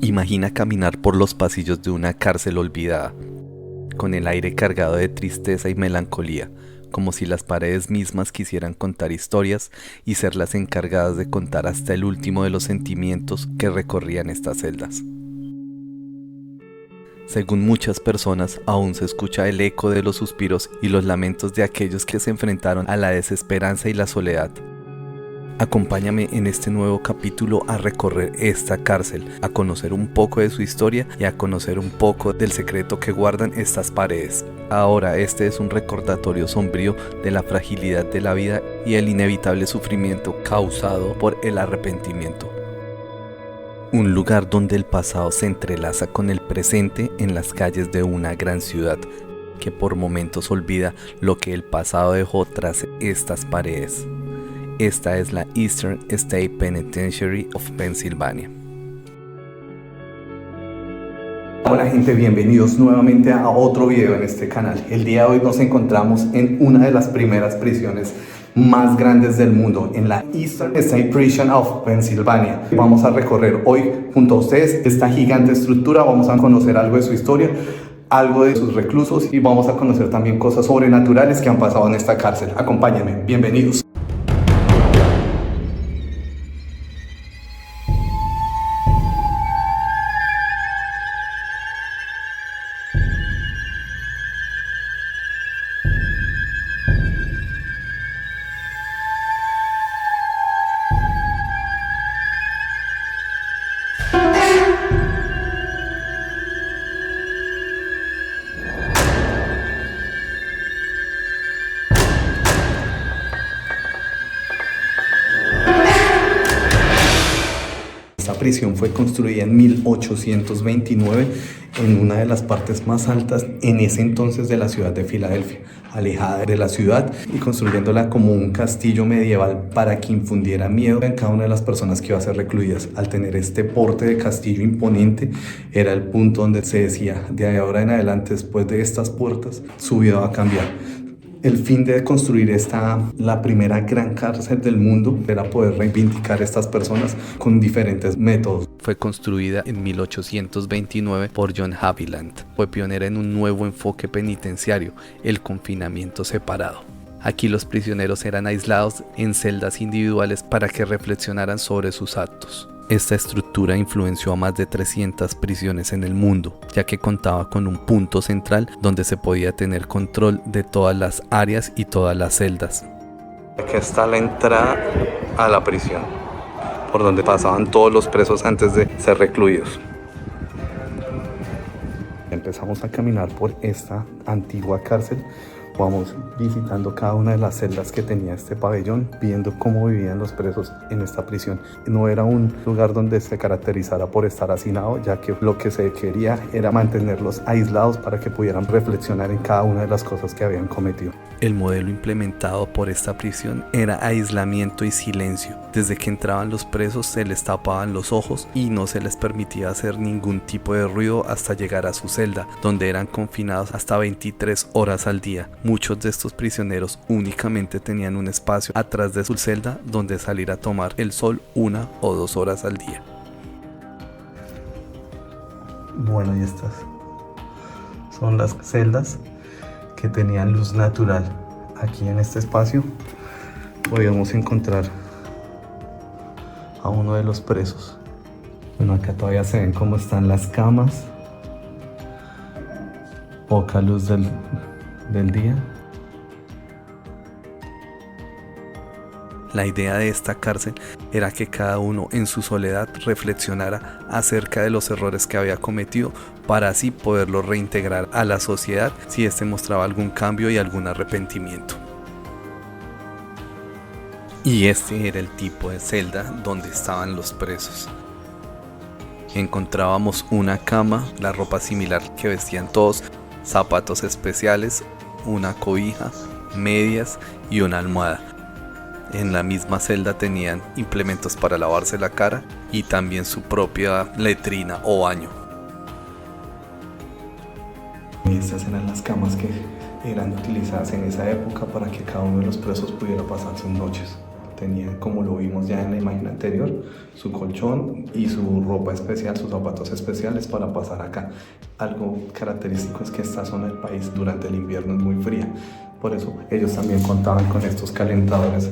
Imagina caminar por los pasillos de una cárcel olvidada, con el aire cargado de tristeza y melancolía, como si las paredes mismas quisieran contar historias y ser las encargadas de contar hasta el último de los sentimientos que recorrían estas celdas. Según muchas personas, aún se escucha el eco de los suspiros y los lamentos de aquellos que se enfrentaron a la desesperanza y la soledad. Acompáñame en este nuevo capítulo a recorrer esta cárcel, a conocer un poco de su historia y a conocer un poco del secreto que guardan estas paredes. Ahora, este es un recordatorio sombrío de la fragilidad de la vida y el inevitable sufrimiento causado por el arrepentimiento. Un lugar donde el pasado se entrelaza con el presente en las calles de una gran ciudad, que por momentos olvida lo que el pasado dejó tras estas paredes. Esta es la Eastern State Penitentiary of Pennsylvania. Hola gente, bienvenidos nuevamente a otro video en este canal. El día de hoy nos encontramos en una de las primeras prisiones más grandes del mundo, en la Eastern State Prison of Pennsylvania. Vamos a recorrer hoy junto a ustedes esta gigante estructura, vamos a conocer algo de su historia, algo de sus reclusos y vamos a conocer también cosas sobrenaturales que han pasado en esta cárcel. Acompáñenme, bienvenidos. Esta prisión fue construida en 1829 en una de las partes más altas en ese entonces de la ciudad de Filadelfia, alejada de la ciudad y construyéndola como un castillo medieval para que infundiera miedo en cada una de las personas que iba a ser recluidas. Al tener este porte de castillo imponente, era el punto donde se decía, de ahora en adelante, después de estas puertas, su vida va a cambiar. El fin de construir la primera gran cárcel del mundo era poder reivindicar a estas personas con diferentes métodos. Fue construida en 1829 por John Haviland. Fue pionera en un nuevo enfoque penitenciario, el confinamiento separado. Aquí los prisioneros eran aislados en celdas individuales para que reflexionaran sobre sus actos. Esta estructura influenció a más de 300 prisiones en el mundo, ya que contaba con un punto central donde se podía tener control de todas las áreas y todas las celdas. Aquí está la entrada a la prisión, por donde pasaban todos los presos antes de ser recluidos. Empezamos a caminar por esta antigua cárcel. Vamos visitando cada una de las celdas que tenía este pabellón, viendo cómo vivían los presos en esta prisión. No era un lugar donde se caracterizara por estar hacinado, ya que lo que se quería era mantenerlos aislados para que pudieran reflexionar en cada una de las cosas que habían cometido. El modelo implementado por esta prisión era aislamiento y silencio. Desde que entraban los presos se les tapaban los ojos y no se les permitía hacer ningún tipo de ruido hasta llegar a su celda, donde eran confinados hasta 23 horas al día. Muchos de estos prisioneros únicamente tenían un espacio atrás de su celda donde salir a tomar el sol 1 o 2 horas al día. Bueno, y estas son las celdas que tenían luz natural. Aquí en este espacio podíamos encontrar a uno de los presos. Bueno, acá todavía se ven cómo están las camas. Poca luz del día. La idea de esta cárcel era que cada uno en su soledad reflexionara acerca de los errores que había cometido para así poderlo reintegrar a la sociedad si éste mostraba algún cambio y algún arrepentimiento. Y este era el tipo de celda donde estaban los presos. Encontrábamos una cama, la ropa similar que vestían todos, zapatos especiales, una cobija, medias y una almohada. En la misma celda tenían implementos para lavarse la cara y también su propia letrina o baño. Estas eran las camas que eran utilizadas en esa época para que cada uno de los presos pudiera pasar sus noches. Tenían, como lo vimos ya en la imagen anterior, su colchón y su ropa especial, sus zapatos especiales para pasar acá. Algo característico es que esta zona del país durante el invierno es muy fría. Por eso ellos también contaban con estos calentadores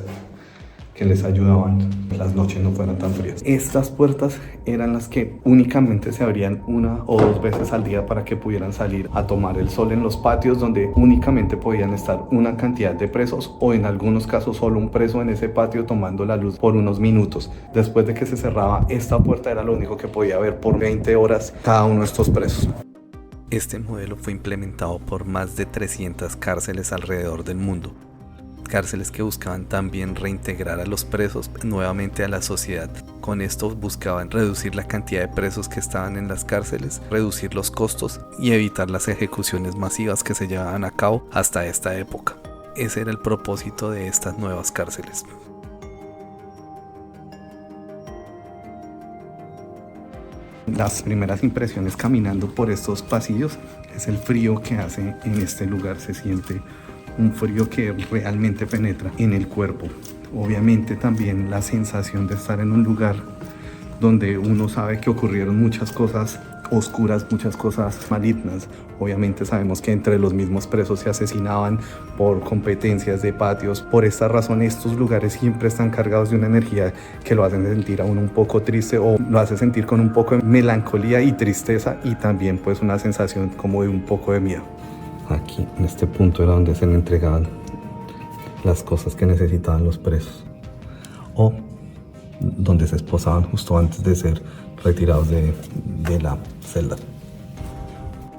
que les ayudaban que las noches no fueran tan frías. Estas puertas eran las que únicamente se abrían 1 o 2 veces al día para que pudieran salir a tomar el sol en los patios, donde únicamente podían estar una cantidad de presos o en algunos casos solo un preso en ese patio tomando la luz por unos minutos. Después de que se cerraba esta puerta era lo único que podía ver por 20 horas cada uno de estos presos. Este modelo fue implementado por más de 300 cárceles alrededor del mundo. Cárceles que buscaban también reintegrar a los presos nuevamente a la sociedad. Con esto buscaban reducir la cantidad de presos que estaban en las cárceles, reducir los costos y evitar las ejecuciones masivas que se llevaban a cabo hasta esta época. Ese era el propósito de estas nuevas cárceles. Las primeras impresiones caminando por estos pasillos es el frío que hace en este lugar. Se siente un frío que realmente penetra en el cuerpo. Obviamente también la sensación de estar en un lugar donde uno sabe que ocurrieron muchas cosas oscuras, muchas cosas malignas. Obviamente sabemos que entre los mismos presos se asesinaban por competencias de patios. Por esta razón estos lugares siempre están cargados de una energía que lo hacen sentir a uno un poco triste o lo hace sentir con un poco de melancolía y tristeza y también pues una sensación como de un poco de miedo. Aquí en este punto era donde se le entregaban las cosas que necesitaban los presos o donde se esposaban justo antes de ser retirados de la celda.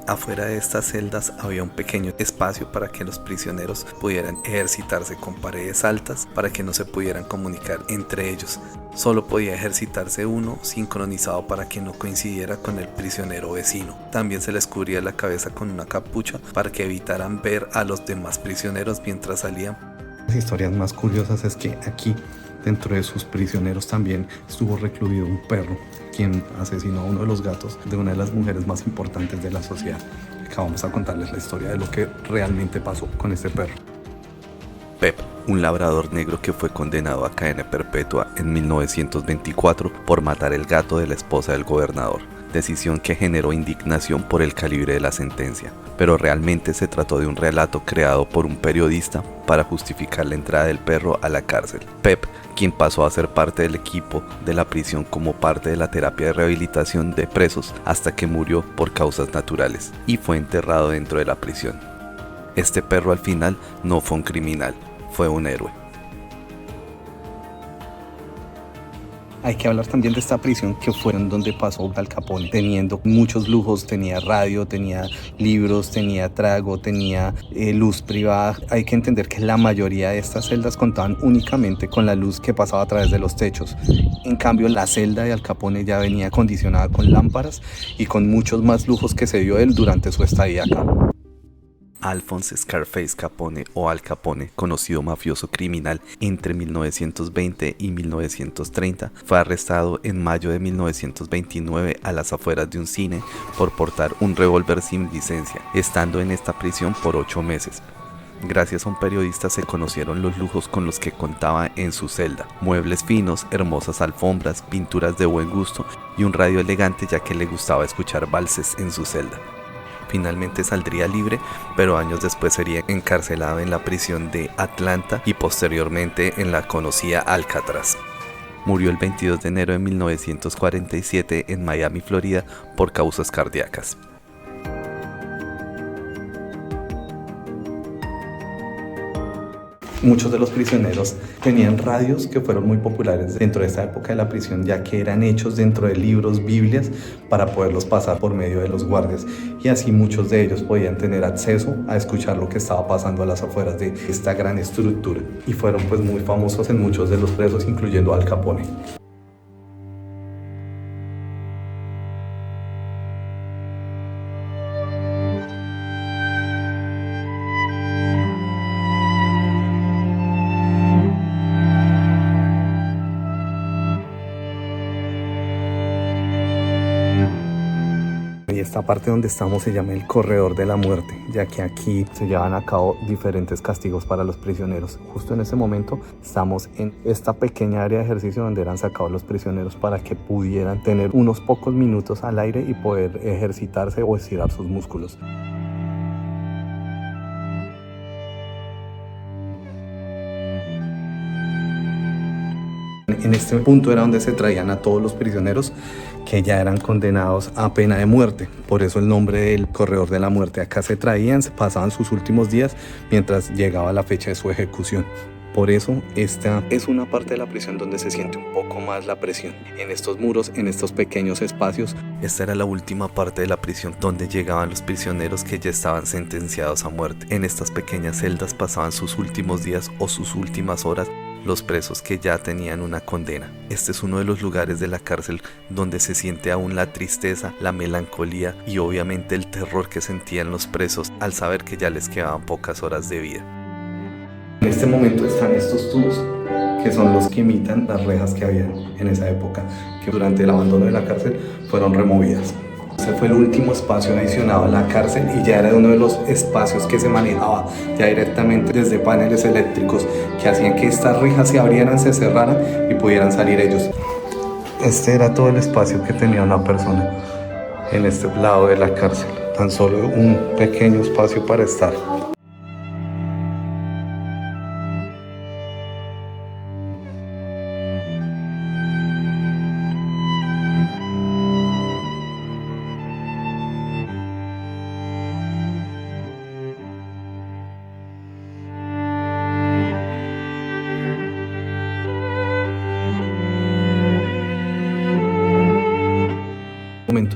Afuera de estas celdas había un pequeño espacio para que los prisioneros pudieran ejercitarse con paredes altas para que no se pudieran comunicar entre ellos. Solo podía ejercitarse uno sincronizado para que no coincidiera con el prisionero vecino. También se les cubría la cabeza con una capucha para que evitaran ver a los demás prisioneros mientras salían. Las historias más curiosas es que aquí dentro de sus prisioneros también estuvo recluido un perro quien asesinó a uno de los gatos de una de las mujeres más importantes de la sociedad. Acá vamos a contarles la historia de lo que realmente pasó con este perro. Pep, un labrador negro que fue condenado a cadena perpetua en 1924 por matar el gato de la esposa del gobernador, decisión que generó indignación por el calibre de la sentencia, pero realmente se trató de un relato creado por un periodista para justificar la entrada del perro a la cárcel. Pep, quien pasó a ser parte del equipo de la prisión como parte de la terapia de rehabilitación de presos hasta que murió por causas naturales y fue enterrado dentro de la prisión. Este perro al final no fue un criminal, fue un héroe. Hay que hablar también de esta prisión que fue en donde pasó Al Capone, teniendo muchos lujos, tenía radio, tenía libros, tenía trago, tenía luz privada. Hay que entender que la mayoría de estas celdas contaban únicamente con la luz que pasaba a través de los techos. En cambio, la celda de Al Capone ya venía acondicionada con lámparas y con muchos más lujos que se dio él durante su estadía acá. Alphonse Scarface Capone o Al Capone, conocido mafioso criminal entre 1920 y 1930, fue arrestado en mayo de 1929 a las afueras de un cine por portar un revólver sin licencia, estando en esta prisión por 8 meses. Gracias a un periodista se conocieron los lujos con los que contaba en su celda: muebles finos, hermosas alfombras, pinturas de buen gusto y un radio elegante, ya que le gustaba escuchar valses en su celda. Finalmente saldría libre, pero años después sería encarcelado en la prisión de Atlanta y posteriormente en la conocida Alcatraz. Murió el 22 de enero de 1947 en Miami, Florida, por causas cardíacas. Muchos de los prisioneros tenían radios que fueron muy populares dentro de esta época de la prisión, ya que eran hechos dentro de libros, Biblias, para poderlos pasar por medio de los guardias. Y así muchos de ellos podían tener acceso a escuchar lo que estaba pasando a las afueras de esta gran estructura. Y fueron pues muy famosos en muchos de los presos, incluyendo Al Capone. Esta parte donde estamos se llama el corredor de la muerte, ya que aquí se llevan a cabo diferentes castigos para los prisioneros. Justo en ese momento estamos en esta pequeña área de ejercicio donde eran sacados los prisioneros para que pudieran tener unos pocos minutos al aire y poder ejercitarse o estirar sus músculos. En este punto era donde se traían a todos los prisioneros que ya eran condenados a pena de muerte. Por eso el nombre del corredor de la muerte. Acá se traían, se pasaban sus últimos días mientras llegaba la fecha de su ejecución. Por eso esta es una parte de la prisión donde se siente un poco más la presión. En estos muros, en estos pequeños espacios. Esta era la última parte de la prisión donde llegaban los prisioneros que ya estaban sentenciados a muerte. En estas pequeñas celdas pasaban sus últimos días o sus últimas horas los presos que ya tenían una condena. Este es uno de los lugares de la cárcel donde se siente aún la tristeza, la melancolía y obviamente el terror que sentían los presos al saber que ya les quedaban pocas horas de vida. En este momento están estos tubos que son los que imitan las rejas que había en esa época, que durante el abandono de la cárcel fueron removidas. Ese fue el último espacio adicionado a la cárcel y ya era uno de los espacios que se manejaba ya directamente desde paneles eléctricos que hacían que estas rejas se abrieran, se cerraran y pudieran salir ellos. Este era todo el espacio que tenía una persona en este lado de la cárcel, tan solo un pequeño espacio para estar.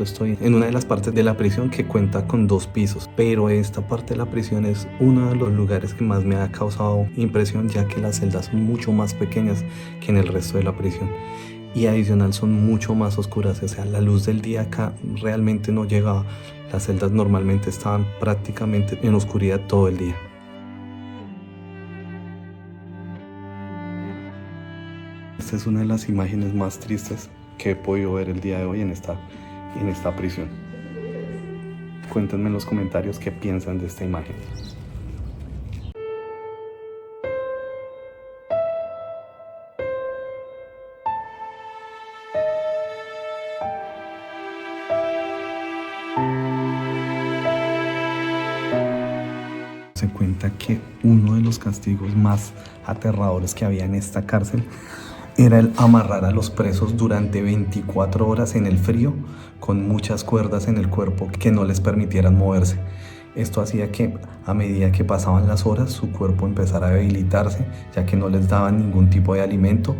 Estoy en una de las partes de la prisión que cuenta con 2 pisos, pero esta parte de la prisión es uno de los lugares que más me ha causado impresión, ya que las celdas son mucho más pequeñas que en el resto de la prisión y adicional son mucho más oscuras, o sea, la luz del día acá realmente no llegaba. Las celdas normalmente estaban prácticamente en oscuridad todo el día. Esta es una de las imágenes más tristes que he podido ver el día de hoy en esta prisión. Cuéntenme en los comentarios qué piensan de esta imagen. Se cuenta que uno de los castigos más aterradores que había en esta cárcel era el amarrar a los presos durante 24 horas en el frío con muchas cuerdas en el cuerpo que no les permitieran moverse. Esto hacía que a medida que pasaban las horas su cuerpo empezara a debilitarse, ya que no les daban ningún tipo de alimento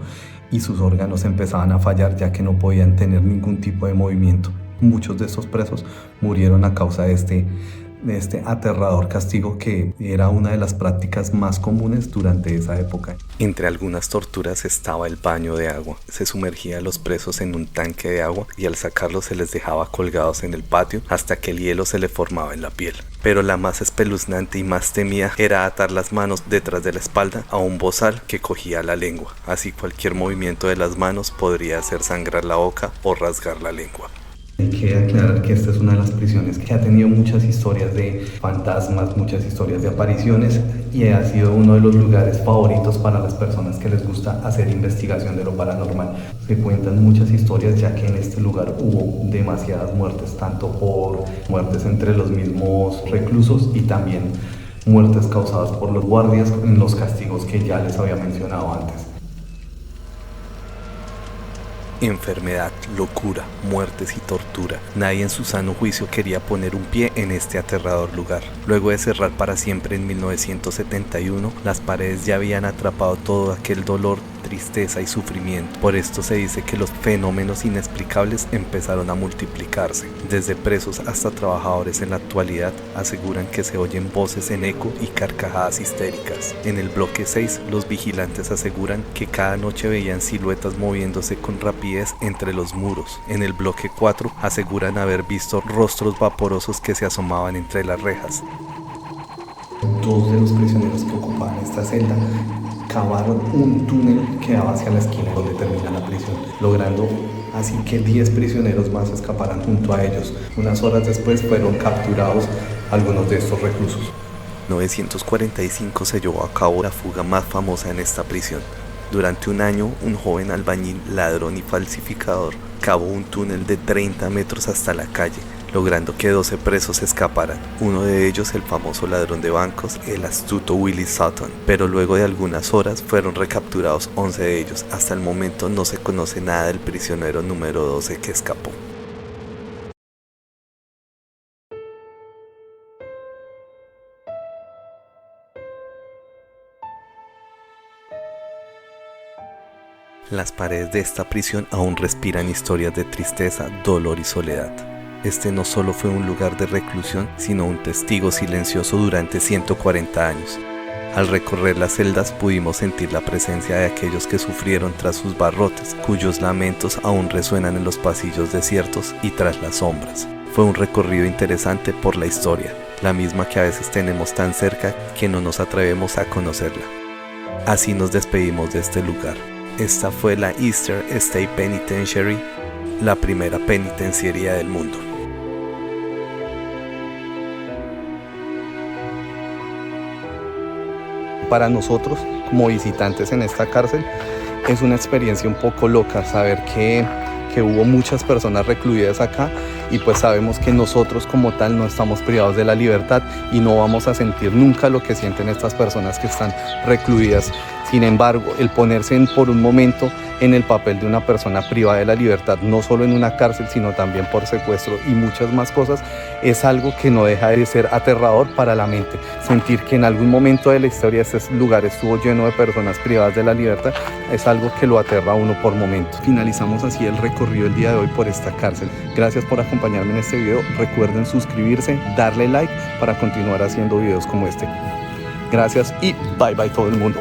y sus órganos empezaban a fallar, ya que no podían tener ningún tipo de movimiento. Muchos de estos presos murieron a causa de este aterrador castigo, que era una de las prácticas más comunes durante esa época. Entre algunas torturas estaba el baño de agua. Se sumergía a los presos en un tanque de agua y al sacarlos se les dejaba colgados en el patio hasta que el hielo se le formaba en la piel. Pero la más espeluznante y más temida era atar las manos detrás de la espalda a un bozal que cogía la lengua. Así cualquier movimiento de las manos podría hacer sangrar la boca o rasgar la lengua. Hay que aclarar que esta es una de las prisiones que ha tenido muchas historias de fantasmas, muchas historias de apariciones y ha sido uno de los lugares favoritos para las personas que les gusta hacer investigación de lo paranormal. Se cuentan muchas historias, ya que en este lugar hubo demasiadas muertes, tanto por muertes entre los mismos reclusos y también muertes causadas por los guardias en los castigos que ya les había mencionado antes. Enfermedad, locura, muertes y tortura. Nadie en su sano juicio quería poner un pie en este aterrador lugar. Luego de cerrar para siempre en 1971, las paredes ya habían atrapado todo aquel dolor, tristeza y sufrimiento. Por esto se dice que los fenómenos inexplicables empezaron a multiplicarse. Desde presos hasta trabajadores en la actualidad aseguran que se oyen voces en eco y carcajadas histéricas. En el bloque 6, los vigilantes aseguran que cada noche veían siluetas moviéndose con rapidez entre los muros. En el bloque 4 aseguran haber visto rostros vaporosos que se asomaban entre las rejas. 2 de los prisioneros que ocupaban esta celda cavaron un túnel que daba hacia la esquina donde termina la prisión, logrando así que 10 prisioneros más escaparan junto a ellos. Unas horas después fueron capturados algunos de estos reclusos. En 1945 se llevó a cabo la fuga más famosa en esta prisión. Durante un año, un joven albañil, ladrón y falsificador cavó un túnel de 30 metros hasta la calle, logrando que 12 presos escaparan, uno de ellos el famoso ladrón de bancos, el astuto Willie Sutton, pero luego de algunas horas fueron recapturados 11 de ellos. Hasta el momento no se conoce nada del prisionero número 12 que escapó. Las paredes de esta prisión aún respiran historias de tristeza, dolor y soledad. Este no solo fue un lugar de reclusión, sino un testigo silencioso durante 140 años. Al recorrer las celdas pudimos sentir la presencia de aquellos que sufrieron tras sus barrotes, cuyos lamentos aún resuenan en los pasillos desiertos y tras las sombras. Fue un recorrido interesante por la historia, la misma que a veces tenemos tan cerca que no nos atrevemos a conocerla. Así nos despedimos de este lugar. Esta fue la Eastern State Penitentiary, la primera penitenciaría del mundo. Para nosotros, como visitantes en esta cárcel, es una experiencia un poco loca saber que hubo muchas personas recluidas acá y pues sabemos que nosotros como tal no estamos privados de la libertad y no vamos a sentir nunca lo que sienten estas personas que están recluidas. Sin embargo, el ponerse por un momento en el papel de una persona privada de la libertad, no solo en una cárcel, sino también por secuestro y muchas más cosas, es algo que no deja de ser aterrador para la mente. Sentir que en algún momento de la historia este lugar estuvo lleno de personas privadas de la libertad es algo que lo aterra a uno por momentos. Finalizamos así el recorrido el día de hoy por esta cárcel. Gracias por acompañarme en este video. Recuerden suscribirse, darle like para continuar haciendo videos como este. Gracias y bye bye todo el mundo.